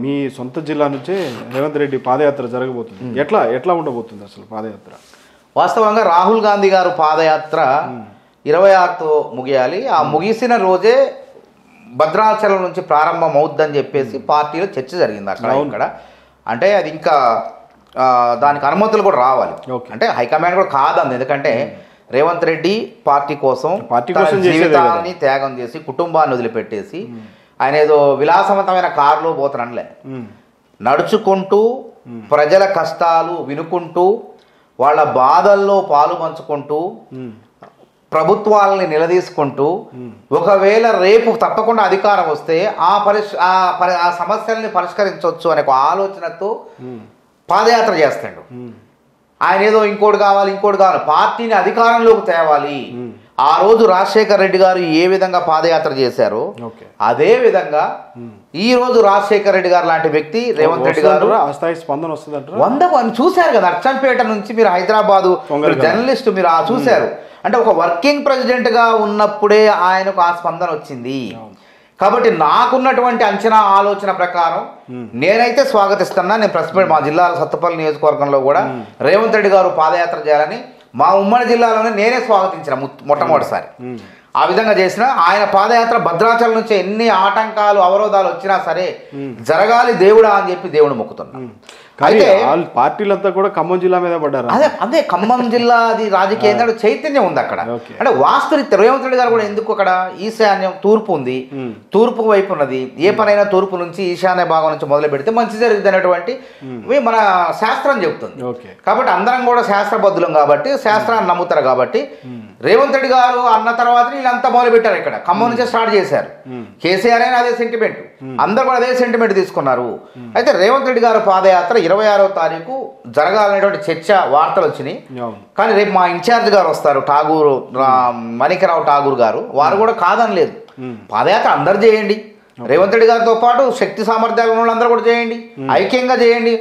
మీ సొంత జిల్లా నుంచే రేవంత్ రెడ్డి పాదయాత్ర జరగబోతుంది. ఎట్లా ఉండబోతుంది అసలు పాదయాత్ర? వాస్తవంగా రాహుల్ గాంధీ గారు పాదయాత్ర 26తో ముగియాలి. ఆ ముగిసిన రోజే భద్రాచలం నుంచి ప్రారంభం అవుద్దని చెప్పేసి పార్టీలో చర్చ జరిగింది అక్కడ ఇక్కడ. అంటే అది ఇంకా దానికి అనుమతులు కూడా రావాలి. అంటే హైకమాండ్ కూడా కాదంది. ఎందుకంటే రేవంత్ రెడ్డి పార్టీ కోసం జీవితాన్ని త్యాగం చేసి కుటుంబాన్ని వదిలిపెట్టేసి ఆయన ఏదో విలాసవంతమైన కారులో పోతానలే, నడుచుకుంటూ ప్రజల కష్టాలు వినుకుంటూ వాళ్ళ బాధల్లో పాలు పంచుకుంటూ ప్రభుత్వాలని నిలదీసుకుంటూ ఒకవేళ రేపు తప్పకుండా అధికారం వస్తే ఆ సమస్యల్ని పరిష్కరించవచ్చు అనే ఒక ఆలోచనతో పాదయాత్ర చేస్తాడు. ఆయన ఏదో ఇంకోటి కావాలి పార్టీని అధికారంలోకి తేవాలి. ఆ రోజు రాజశేఖర్ రెడ్డి గారు ఏ విధంగా పాదయాత్ర చేశారో అదే విధంగా ఈ రోజు రాజశేఖర్ రెడ్డి గారు లాంటి వ్యక్తి రేవంత్ రెడ్డి గారు స్పందన వస్తుంది. 100 చూశారు కదా, అచ్చంపేట నుంచి మీరు హైదరాబాదు జర్నలిస్ట్ మీరు చూశారు. అంటే ఒక వర్కింగ్ ప్రెసిడెంట్ గా ఉన్నప్పుడే ఆయనకు ఆ స్పందన వచ్చింది. కాబట్టి నాకున్నటువంటి అంచనా ఆలోచన ప్రకారం నేనైతే స్వాగతిస్తున్నా. నేను ప్రస్తుతం మా జిల్లాలో సత్తుపల్లి నియోజకవర్గంలో కూడా రేవంత్ రెడ్డి గారు పాదయాత్ర చేయాలని మా ఉమ్మడి జిల్లాలోనే నేనే స్వాగతించిన మొట్టమొదటిసారి. ఆ విధంగా చేసిన ఆయన పాదయాత్ర భద్రాచలం నుంచి ఎన్ని ఆటంకాలు అవరోధాలు వచ్చినా సరే జరగాలి దేవుడా అని చెప్పి దేవుడు మొక్కుతున్నా. అయితే పార్టీలంతా కూడా ఖమ్మం జిల్లా మీద పడ్డారు. అదే ఖమ్మం జిల్లా అది రాజకీయ చైతన్యం ఉంది అక్కడ. అంటే వాస్తవిక రేవంత్ రెడ్డి గారు కూడా ఎందుకు అక్కడ ఈశాన్యం తూర్పు ఉంది, తూర్పు వైపు ఉన్నది. ఏ పనైనా తూర్పు నుంచి ఈశాన్య భాగం నుంచి మొదలు పెడితే మంచి జరుగుతుంది అనేటువంటి మన శాస్త్రం చెబుతుంది. కాబట్టి అందరం కూడా శాస్త్రబద్ధులం కాబట్టి శాస్త్రాన్ని నమ్ముతారు. కాబట్టి రేవంత్ రెడ్డి గారు అన్న తర్వాత వీళ్ళంతా మొదలు పెట్టారు. ఇక్కడ ఖమ్మం నుంచే స్టార్ట్ చేశారు. కేసీఆర్ అయినా అదే సెంటిమెంట్, అందరు కూడా అదే సెంటిమెంట్ తీసుకున్నారు. అయితే రేవంత్ రెడ్డి గారు పాదయాత్ర 26వ తారీఖు జరగాలనేటువంటి చర్చ వార్తలు వచ్చినాయి. కానీ రేపు మా ఇన్ఛార్జ్ గారు వస్తారు, ఠాగూర్ మణికరావు ఠాగూర్ గారు. వారు కూడా కాదని లేదు, పాదయాత్ర అందరు చేయండి, రేవంత్ రెడ్డి గారితో పాటు శక్తి సామర్థ్యాలు ఉన్న వాళ్ళందరూ కూడా చేయండి, ఐక్యంగా చేయండి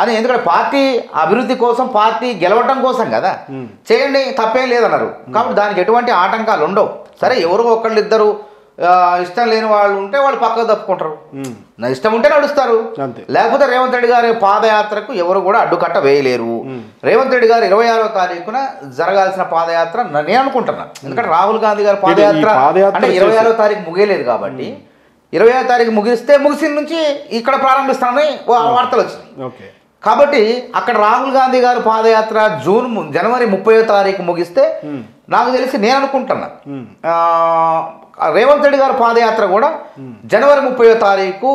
అని. ఎందుకంటే పార్టీ అభివృద్ధి కోసం, పార్టీ గెలవటం కోసం కదా, చేయండి తప్పేం లేదన్నారు. కాబట్టి దానికి ఎటువంటి ఆటంకాలు ఉండవు. సరే ఎవరో ఒకళ్ళిద్దరు ఇష్టం లేని వాళ్ళు ఉంటే వాళ్ళు పక్కకు తప్పుకుంటారు, నా ఇష్టం ఉంటే నడుస్తారు. లేకపోతే రేవంత్ రెడ్డి గారి పాదయాత్రకు ఎవరు కూడా అడ్డుకట్ట వేయలేరు. రేవంత్ రెడ్డి గారు 26వ తారీఖున జరగాల్సిన పాదయాత్ర నేను అనుకుంటున్నా. ఎందుకంటే రాహుల్ గాంధీ గారి పాదయాత్ర అంటే 26వ తారీఖు ముగియలేదు కాబట్టి 25వ తారీఖు ముగిస్తే ముగిసిన నుంచి ఇక్కడ ప్రారంభిస్తానని వార్తలు వచ్చినాయి. కాబట్టి అక్కడ రాహుల్ గాంధీ గారు పాదయాత్ర జనవరి 30వ తారీఖు ముగిస్తే నాకు తెలిసి నేను అనుకుంటున్నా రేవంత్ రెడ్డి గారు పాదయాత్ర కూడా జనవరి 30వ తారీఖు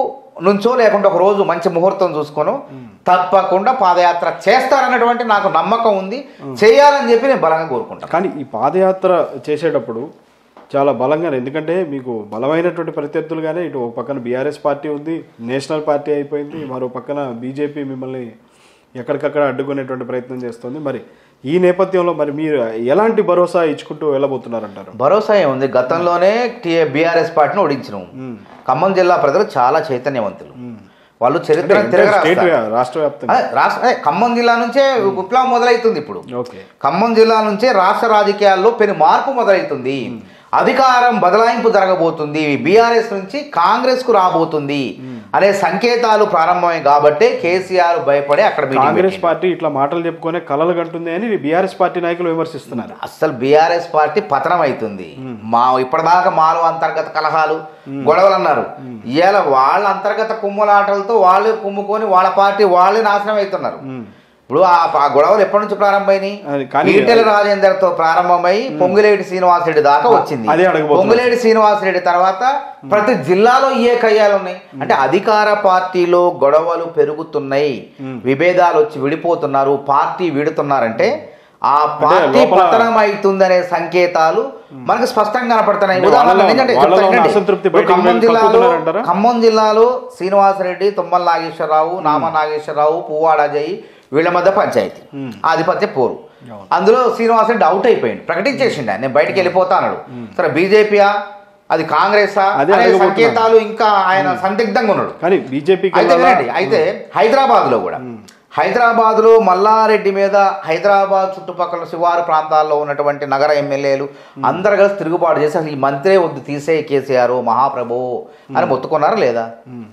నుంచో లేకుంటే ఒక రోజు మంచి ముహూర్తం చూసుకొని తప్పకుండా పాదయాత్ర చేస్తారన్నటువంటి నాకు నమ్మకం ఉంది. చేయాలని చెప్పి నేను బలంగా కోరుకుంటాను. కానీ ఈ పాదయాత్ర చేసేటప్పుడు చాలా బలంగా, ఎందుకంటే మీకు బలమైనటువంటి ప్రత్యర్థులుగానే ఇటు ఒక పక్కన బీఆర్ఎస్ పార్టీ ఉంది, నేషనల్ పార్టీ అయిపోయింది, మరో పక్కన బీజేపీ మిమ్మల్ని ఎక్కడికక్కడ అడ్డుకునేటువంటి ప్రయత్నం చేస్తుంది. మరి ఈ నేపథ్యంలో మరి మీరు ఎలాంటి భరోసా ఇచ్చుకుంటూ వెళ్ళబోతున్నారంటారు? భరోసా ఏముంది, గతంలోనే బీఆర్ఎస్ పార్టీని ఓడించినాం. ఖమ్మం జిల్లా ప్రజలు చాలా చైతన్యవంతులు, వాళ్ళు చరిత్ర రాష్ట్ర వ్యాప్తంగా ఖమ్మం జిల్లా నుంచే విప్లవం మొదలవుతుంది. ఇప్పుడు ఖమ్మం జిల్లా నుంచే రాష్ట్ర రాజకీయాల్లో పెను మార్పు మొదలవుతుంది. అధికారం బదలాయింపు జరగబోతుంది, బీఆర్ఎస్ నుంచి కాంగ్రెస్ కు రాబోతుంది అనే సంకేతాలు ప్రారంభమై కాబట్టి కేసీఆర్ భయపడే అక్కడ కాంగ్రెస్ పార్టీ ఇట్లా మాటలు చెప్పుకునే కలలు కంటుంది అని బీఆర్ఎస్ పార్టీ నాయకులు విమర్శిస్తున్నారు. అసలు బీఆర్ఎస్ పార్టీ పతనం అవుతుంది. ఇప్పటిదాకా మాలో అంతర్గత కలహాలు గొడవలు అన్నారు. ఇవాళ వాళ్ళ అంతర్గత కుమ్ములాటలతో వాళ్ళే కుమ్ముకొని వాళ్ళ పార్టీ వాళ్ళే నాశనం అవుతున్నారు. ఇప్పుడు ఆ గొడవలు ఎప్పటి నుంచి ప్రారంభమైనాయి? ఈటెల రాజేందర్తో ప్రారంభమై పొంగులేటి శ్రీనివాసరెడ్డి దాకా వచ్చింది. పొంగులేటి శ్రీనివాసరెడ్డి తర్వాత ప్రతి జిల్లాలో ఏ కయ్యాలు ఉన్నాయి. అంటే అధికార పార్టీలో గొడవలు పెరుగుతున్నాయి, విభేదాలు వచ్చి విడిపోతున్నారు, పార్టీ విడుతున్నారంటే ఆ పార్టీ పతనం అవుతుందనే సంకేతాలు మనకు స్పష్టంగా కనపడుతున్నాయి. ఖమ్మం జిల్లాలో శ్రీనివాసరెడ్డి, తుమ్మల నాగేశ్వరరావు, నామ నాగేశ్వరరావు, పువ్వాడ అజయ్ వీళ్ళ మధ్య పంచాయతీ, ఆధిపత్య పోరు. అందులో శ్రీనివాసరెడ్డి అవుట్ అయిపోయింది, ప్రకటించేసిండు నేను బయటికి వెళ్ళిపోతా అన్నాడు. సరే బీజేపీయా అది కాంగ్రెసా అనే సంకేతాలు ఇంకా ఆయన సందిగ్ధంగా ఉన్నాడు. కానీ బీజేపీ అయితే హైదరాబాద్లో మల్లారెడ్డి మీద హైదరాబాద్ చుట్టుపక్కల శివారు ప్రాంతాల్లో ఉన్నటువంటి నగర ఎమ్మెల్యేలు అందరు కలిసి తిరుగుబాటు చేసి అసలు ఈ మంత్రే వద్దు తీసే కేసీఆర్ మహాప్రభు అని మొత్తుకున్నారా లేదా?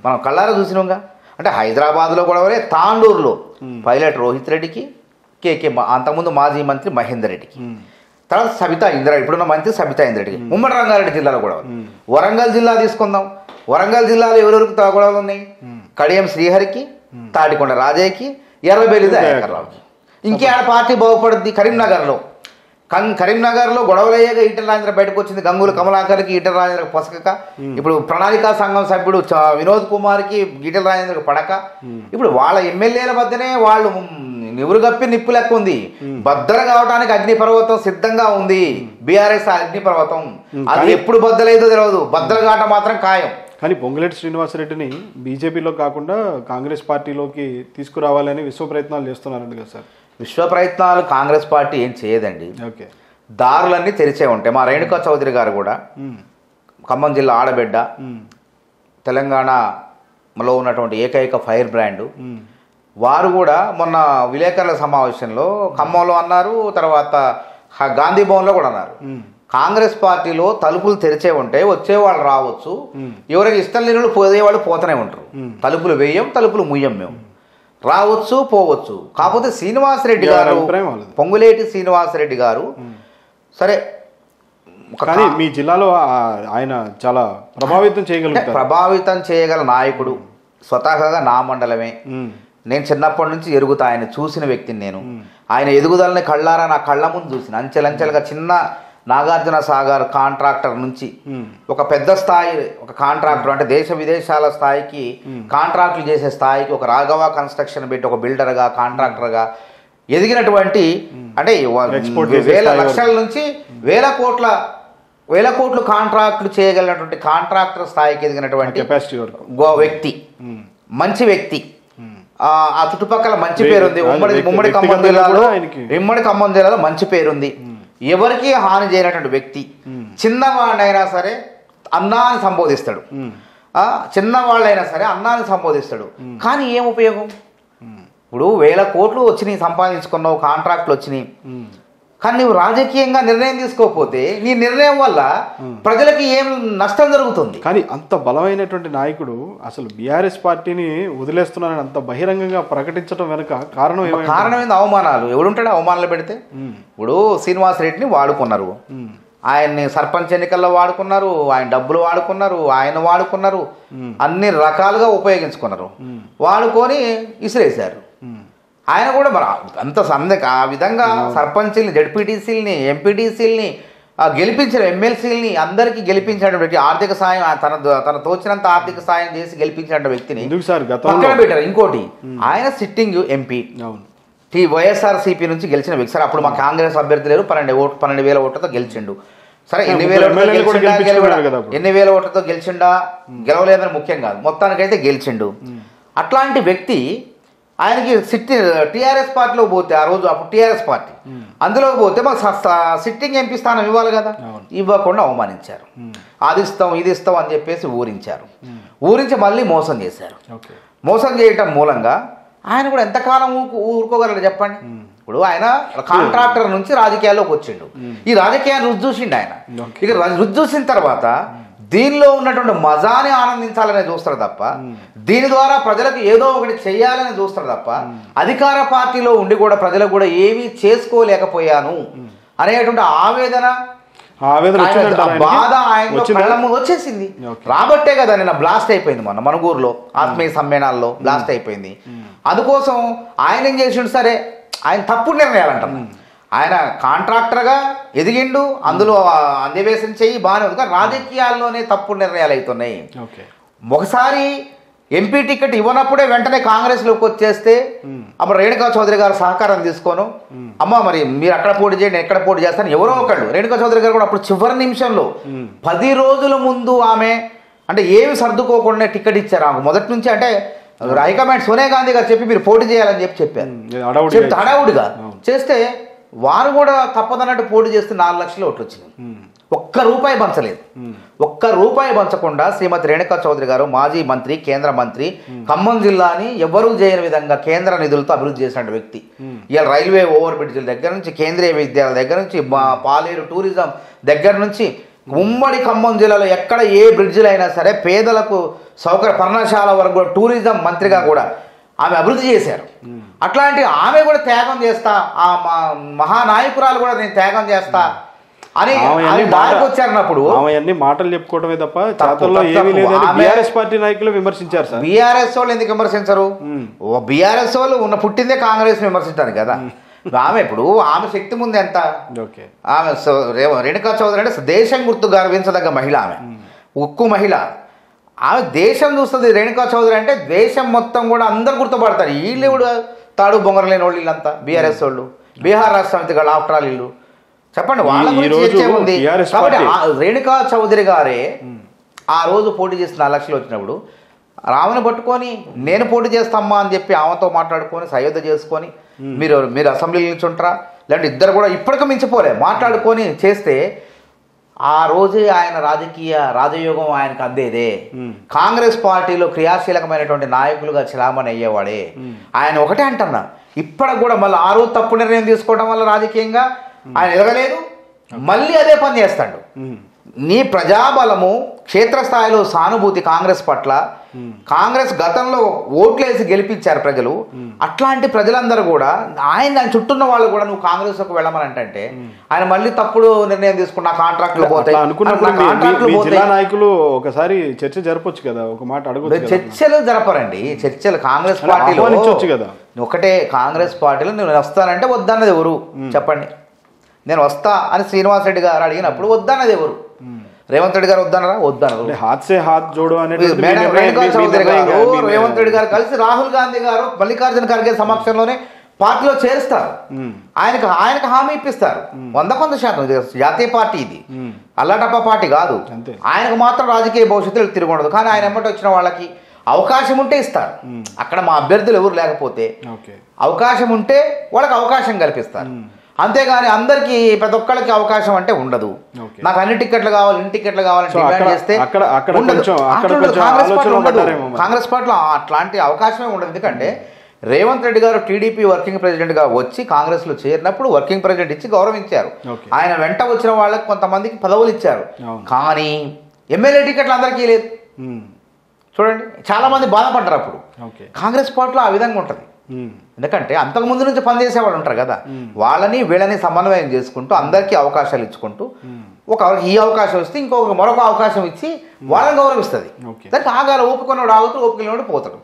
మనం కళ్ళారా చూసినాంగా. అంటే హైదరాబాద్లో గొడవలే, తాండూరులో పైలట్ రోహిత్ రెడ్డికి, కేకే అంతకుముందు మాజీ మంత్రి మహేందర్ రెడ్డికి, తర్వాత సబితా ఇంద్రారెడ్డి, ఇప్పుడున్న మంత్రి సబితా ఇంద్రారెడ్డికి, ఉమ్మడి రంగారెడ్డి జిల్లాలో గొడవలు. వరంగల్ జిల్లా తీసుకుందాం, వరంగల్ జిల్లాలో ఎవరెవరికి గొడవలు ఉన్నాయి? కడియం శ్రీహరికి, తాటికొండ రాజయ్యకి, ఎర్రబెల్లి దయాకర్రావుకి. ఇంకేడ పార్టీ బాగుపడుద్ది? కరీంనగర్లో గొడవలయ్యాక ఈటెల రాజేంద్ర బయటకు వచ్చింది, గంగూల కమలాకర్కి ఈటెల రాజేంద్రకు పొసకక, ఇప్పుడు ప్రణాళికా సంఘం సభ్యుడు వినోద్ కుమార్కి ఈటెల రాజేంద్రకు పడక, ఇప్పుడు వాళ్ళ ఎమ్మెల్యేల మధ్యనే వాళ్ళు నివురు గప్పి నిప్పు లెక్క ఉంది. బద్దల కావడానికి అగ్నిపర్వతం సిద్ధంగా ఉంది, బీఆర్ఎస్ అగ్నిపర్వతం. అది ఎప్పుడు బద్దలైందో తెలియదు, బద్దలు కావటం మాత్రం ఖాయం. కానీ పొంగులేటి శ్రీనివాసరెడ్డిని బీజేపీలో కాకుండా కాంగ్రెస్ పార్టీలోకి తీసుకురావాలని విశ్వ ప్రయత్నాలు చేస్తున్నారండి కదా సార్? విశ్వ ప్రయత్నాలు కాంగ్రెస్ పార్టీ ఏం చేయదండి. ఓకే, దారులన్నీ తెరిచే ఉంటాయి. మా రేణుకా చౌదరి గారు కూడా ఖమ్మం జిల్లా ఆడబిడ్డ, తెలంగాణలో ఉన్నటువంటి ఏకైక ఫైర్ బ్రాండ్, వారు కూడా మొన్న విలేకరుల సమావేశంలో ఖమ్మంలో అన్నారు, తర్వాత గాంధీ భవన్లో కూడా అన్నారు, కాంగ్రెస్ పార్టీలో తలుపులు తెరిచే ఉంటాయి, వచ్చేవాళ్ళు రావచ్చు, ఎవరికి ఇష్టం లేని వాళ్ళు పోయేవాళ్ళు పోతూనే ఉంటారు, తలుపులు వేయం, తలుపులు ముయ్యం, మేము రావచ్చు పోవచ్చు. కాకపోతే శ్రీనివాసరెడ్డి గారు, పొంగులేటి శ్రీనివాసరెడ్డి గారు సరే కానీ మీ జిల్లాలో ఆయన చాలా ప్రభావితం చేయగల నాయకుడు, స్వతహాగా నా మండలమే. నేను చిన్నప్పటి నుంచి ఎరుగుతా, ఆయన చూసిన వ్యక్తిని నేను. ఆయన ఎదుగుదలని కళ్ళారా నా కళ్ళ ముందు చూసిన. అంచెలంచెలుగా చిన్న నాగార్జున సాగర్ కాంట్రాక్టర్ నుంచి ఒక పెద్ద స్థాయి, ఒక కాంట్రాక్టర్ అంటే దేశ విదేశాల స్థాయికి కాంట్రాక్టులు చేసే స్థాయికి, ఒక రాఘవ కన్స్ట్రక్షన్ పెట్టి ఒక బిల్డర్గా, కాంట్రాక్టర్గా ఎదిగినటువంటి, అంటే వేల లక్షల నుంచి వేల కోట్లు కాంట్రాక్టులు చేయగలిగినటువంటి కాంట్రాక్టర్ స్థాయికి ఎదిగినటువంటి వ్యక్తి, మంచి వ్యక్తి. ఆ చుట్టుపక్కల మంచి పేరుంది. ఉమ్మడి ఖమ్మం జిల్లాలో మంచి పేరుంది. ఎవరికి హాని చేయనటువంటి వ్యక్తి. చిన్నవాళ్ళైనా సరే అన్నాన్ని సంబోధిస్తాడు, చిన్నవాళ్ళైనా సరే అన్నాన్ని సంబోధిస్తాడు. కానీ ఏం ఉపయోగం? ఇప్పుడు 1000 కోట్లు వచ్చినాయి, సంపాదించుకున్నావు, కాంట్రాక్ట్లు వచ్చినాయి, కానీ నువ్వు రాజకీయంగా నిర్ణయం తీసుకోకపోతే నీ నిర్ణయం వల్ల ప్రజలకి ఏం నష్టం జరుగుతుంది? కానీ అంత బలమైనటువంటి నాయకుడు అసలు బీఆర్ఎస్ పార్టీని వదిలేస్తున్నానని అంత బహిరంగంగా ప్రకటించడం వెనుక కారణం ఏంది? అవమానాలు. ఎవడుంటాడు అవమానాలు పెడితే? ఇప్పుడు శ్రీనివాసరెడ్డిని వాడుకున్నారు, ఆయన్ని సర్పంచ్ ఎన్నికల్లో వాడుకున్నారు, ఆయన డబ్బులు వాడుకున్నారు, ఆయన వాడుకున్నారు, అన్ని రకాలుగా ఉపయోగించుకున్నారు, వాడుకొని ఇసిరేశారు. ఆయన కూడా మరి అంత ఆ విధంగా సర్పంచ్ని, జడ్పీటీసీలని, ఎంపీటీసీలని గెలిపించిన, ఎమ్మెల్సీలని అందరికీ గెలిపించిన వ్యక్తి, ఆర్థిక సాయం తన తోచినంత ఆర్థిక సాయం చేసి గెలిపించిన వ్యక్తిని పక్కన పెట్టారు. ఇంకోటి, ఆయన సిట్టింగ్ ఎంపీ, వైఎస్ఆర్సీపీ నుంచి గెలిచిన వ్యక్తి. సరే అప్పుడు మా కాంగ్రెస్ అభ్యర్థి లేరు, 12,000 ఓట్లతో గెలిచిండు. సరే ఎన్ని వేల ఓట్లతో గెలిచిండా గెలవలేదని ముఖ్యం కాదు, మొత్తానికైతే గెలిచిండు. అట్లాంటి వ్యక్తి ఆయనకి టీఆర్ఎస్ పార్టీలో పోతే, ఆ రోజు అప్పుడు టీఆర్ఎస్ పార్టీ అందులోకి పోతే మాకు సిట్టింగ్ ఎంపీ స్థానం ఇవ్వాలి కదా, ఇవ్వకుండా అవమానించారు. అది ఇస్తాం ఇది ఇస్తాం అని చెప్పేసి ఊరించి మళ్ళీ మోసం చేశారు. మోసం చేయటం మూలంగా ఆయన కూడా ఎంతకాలం ఊరుకోగలడు చెప్పండి? ఇప్పుడు ఆయన కాంట్రాక్టర్ నుంచి రాజకీయాల్లోకి వచ్చిండు, ఈ రాజకీయాన్ని రుచి చూసిండు ఆయన. ఇక రుచి చూసిన తర్వాత దీనిలో ఉన్నటువంటి మజాని ఆనందించాలని చూస్తారు తప్ప, దీని ద్వారా ప్రజలకు ఏదో ఒకటి చేయాలని చూస్తారు తప్ప, అధికార పార్టీలో ఉండి కూడా ప్రజలకు కూడా ఏమీ చేసుకోలేకపోయాను అనేటువంటి బాధ ఆయనలో కళ్ళ ముందు వచ్చేసింది. రాబట్టే కదా నిన్న బ్లాస్ట్ అయిపోయింది, మొన్న మనుగూరులో ఆత్మీయ సమ్మేళనాల్లో బ్లాస్ట్ అయిపోయింది. అందుకోసం ఆయన ఏం చేసిండు? సరే ఆయన తప్పుడు నిర్ణయాలు అంటారు. ఆయన కాంట్రాక్టర్గా ఎదిగిండు, అందులో అన్వేషణ చెయ్యి బాగానే ఉంది, కానీ రాజకీయాల్లోనే తప్పుడు నిర్ణయాలు అవుతున్నాయి. ఒకసారి ఎంపీ టికెట్ ఇవ్వనప్పుడే వెంటనే కాంగ్రెస్లోకి వచ్చేస్తే అప్పుడు రేణుకా చౌదరి గారు సహకారం తీసుకోను, అమ్మ మరి మీరు అక్కడ పోటీ చేయండి, ఎక్కడ పోటీ చేస్తాను, ఎవరో ఒకళ్ళు. రేణుకా చౌదరి గారు కూడా అప్పుడు చివరి నిమిషంలో 10 రోజుల ముందు ఆమె అంటే ఏమి సర్దుకోకుండా టికెట్ ఇచ్చారు ఆమె మొదటి నుంచి. అంటే హైకమాండ్ సోనియా గాంధీ గారు చెప్పి మీరు పోటీ చేయాలని చెప్పారు, హడావుడిగా చేస్తే వారు కూడా తప్పదన్నట్టు పోటీ చేస్తే 4 లక్షల ఓట్లు వచ్చినాయి. ₹1 పంచలేదు. ₹1 పంచకుండా శ్రీమతి రేణుకా చౌదరి గారు, మాజీ మంత్రి, కేంద్ర మంత్రి, ఖమ్మం జిల్లాని ఎవరూ చేయని విధంగా కేంద్ర నిధులతో అభివృద్ధి చేసిన వ్యక్తి. ఇలా రైల్వే ఓవర్ బ్రిడ్జ్ల దగ్గర నుంచి, కేంద్రీయ విద్యాలయాల దగ్గర నుంచి, పాలేరు టూరిజం దగ్గర నుంచి ఉమ్మడి ఖమ్మం జిల్లాలో ఎక్కడ ఏ బ్రిడ్జిలు అయినా సరే పేదలకు పర్ణశాల వరకు కూడా టూరిజం మంత్రిగా కూడా ఆమె అభివృద్ధి చేశారు. అట్లాంటి ఆమె కూడా త్యాగం చేస్తా, ఆ మహానాయకురాలు కూడా నేను త్యాగం చేస్తా అని దారికి వచ్చారన్నప్పుడు అన్ని మాటలు చెప్పుకోవడమే తప్ప చేతల్లో ఏమీ లేదని బీఆర్ఎస్ పార్టీ నాయకులు విమర్శించారు సార్. బీఆర్ఎస్ వాళ్ళు ఎందుకు విమర్శించరు? బీఆర్ఎస్ వాళ్ళు పుట్టిందే కాంగ్రెస్ విమర్శించారు కదా. ఆమె ఇప్పుడు ఆమె శక్తి ముందు ఎంత? ఆమె రేణుకా చౌదరి అంటే దేశం గుర్తు గర్వించదగ్గ మహిళ, ఆమె ఉక్కు మహిళ. ఆమె దేశం చూస్తుంది. రేణుకా చౌదరి అంటే దేశం మొత్తం కూడా అందరు గుర్తుపడతారు. వీళ్ళు కూడా తాడు బొంగరం లేని వాళ్ళు వీళ్ళంతా బీఆర్ఎస్ వాళ్ళు, బీహార్ రాష్ట్ర సమితి వాళ్ళు ఆఫ్టర్ ఆల్ వీళ్ళు. చెప్పండి వాళ్ళ గురించి చర్చే ఉంది. కాబట్టి రేణుకా చౌదరి గారే ఆ రోజు పోటీ చేసి 4 లక్షలు వచ్చినప్పుడు రాముని పట్టుకొని నేను పోటీ చేస్తామ్మా అని చెప్పి ఆమెతో మాట్లాడుకొని సయోధ్య చేసుకొని మీరు అసెంబ్లీ నుంచి ఉంటారా లేదంటే ఇద్దరు కూడా ఇప్పటికీ మించిపోలే మాట్లాడుకొని చేస్తే ఆ రోజే ఆయన రాజకీయ రాజయోగం ఆయనకు అందేదే. కాంగ్రెస్ పార్టీలో క్రియాశీలకమైనటువంటి నాయకులుగా చలామణి అయ్యేవాడే ఆయన. ఒకటే అంటున్నా, ఇప్పటికి కూడా మళ్ళీ ఆ రోజు తప్పు నిర్ణయం తీసుకోవడం వల్ల రాజకీయంగా ఆయన ఎదగలేదు, మళ్ళీ అదే పని చేస్తాడు. నీ ప్రజాబలము క్షేత్రస్థాయిలో సానుభూతి కాంగ్రెస్ పట్ల, కాంగ్రెస్ గతంలో ఓట్లేసి గెలిపించారు ప్రజలు. అట్లాంటి ప్రజలందరూ కూడా ఆయన చుట్టూన్న వాళ్ళు కూడా నువ్వు కాంగ్రెస్లోకి వెళ్ళమని అంటే ఆయన మళ్ళీ తప్పుడు నిర్ణయం తీసుకున్న కాంట్రాక్ట్లు పోతాయి. నాయకులు ఒకసారి చర్చ జరపొచ్చు కదా, ఒక మాట అడుగు. చర్చలు జరపరండి. చర్చలు కాంగ్రెస్ పార్టీలో కదా. ఒకటే కాంగ్రెస్ పార్టీలో నేను వస్తానంటే వద్దన్నది ఎవరు చెప్పండి? నేను వస్తా అని శ్రీనివాస్ రెడ్డి గారు అడిగినప్పుడు వద్దన్నది ఎవరు? రేవంత్ రెడ్డి గారు వద్దనరా? వద్దన్నారు. రేణుకా చౌదరి గారు రేవంత్ రెడ్డి గారు కలిసి రాహుల్ గాంధీ గారు మల్లికార్జున ఖర్గే సమక్షంలోనే పార్టీలో చేరుస్తారు. ఆయనకు హామీ ఇప్పిస్తారు 100% జాతీయ పార్టీ ఇది, అల్లాటప్ప పార్టీ కాదు. ఆయనకు మాత్రం రాజకీయ భవిష్యత్తులో తిరగకూడదు. కానీ ఆయన ఎమ్మటి వచ్చిన వాళ్ళకి అవకాశం ఉంటే ఇస్తారు. అక్కడ మా అభ్యర్థులు ఎవరు లేకపోతే అవకాశం ఉంటే వాళ్ళకి అవకాశం కల్పిస్తారు. అంతేగాని అందరికి ప్రతి ఒక్కళ్ళకి అవకాశం అంటే ఉండదు. నాకు అన్ని టికెట్లు కావాలి, ఇన్ని టికెట్లు కావాలని డిమాండ్ చేస్తే కాంగ్రెస్ పార్టీలో అట్లాంటి అవకాశమే ఉండదు. ఎందుకంటే రేవంత్ రెడ్డి గారు టీడీపీ వర్కింగ్ ప్రెసిడెంట్గా వచ్చి కాంగ్రెస్లో చేరినప్పుడు వర్కింగ్ ప్రెసిడెంట్ ఇచ్చి గౌరవించారు. ఆయన వెంట వచ్చిన వాళ్ళకి కొంతమందికి పదవులు ఇచ్చారు. కానీ ఎమ్మెల్యే టికెట్లు అందరికీ లేదు. చూడండి, చాలా మంది బాధపడ్డారు అప్పుడు. కాంగ్రెస్ పార్టీలో ఆ విధంగా ఉంటుంది. ఎందుకంటే అంతకు ముందు నుంచి పనిచేసే వాళ్ళు ఉంటారు కదా, వాళ్ళని వీళ్ళని సమన్వయం చేసుకుంటూ అందరికీ అవకాశాలు ఇచ్చుకుంటూ ఒకరికి ఈ అవకాశం ఇస్తే ఇంకొకరికి మరొక అవకాశం ఇచ్చి వాళ్ళని గౌరవిస్తుంది. దానికి ఆగాలి. ఓపుకున్నాడు ఆగుతూ, ఓపికలోడు పోతాడు.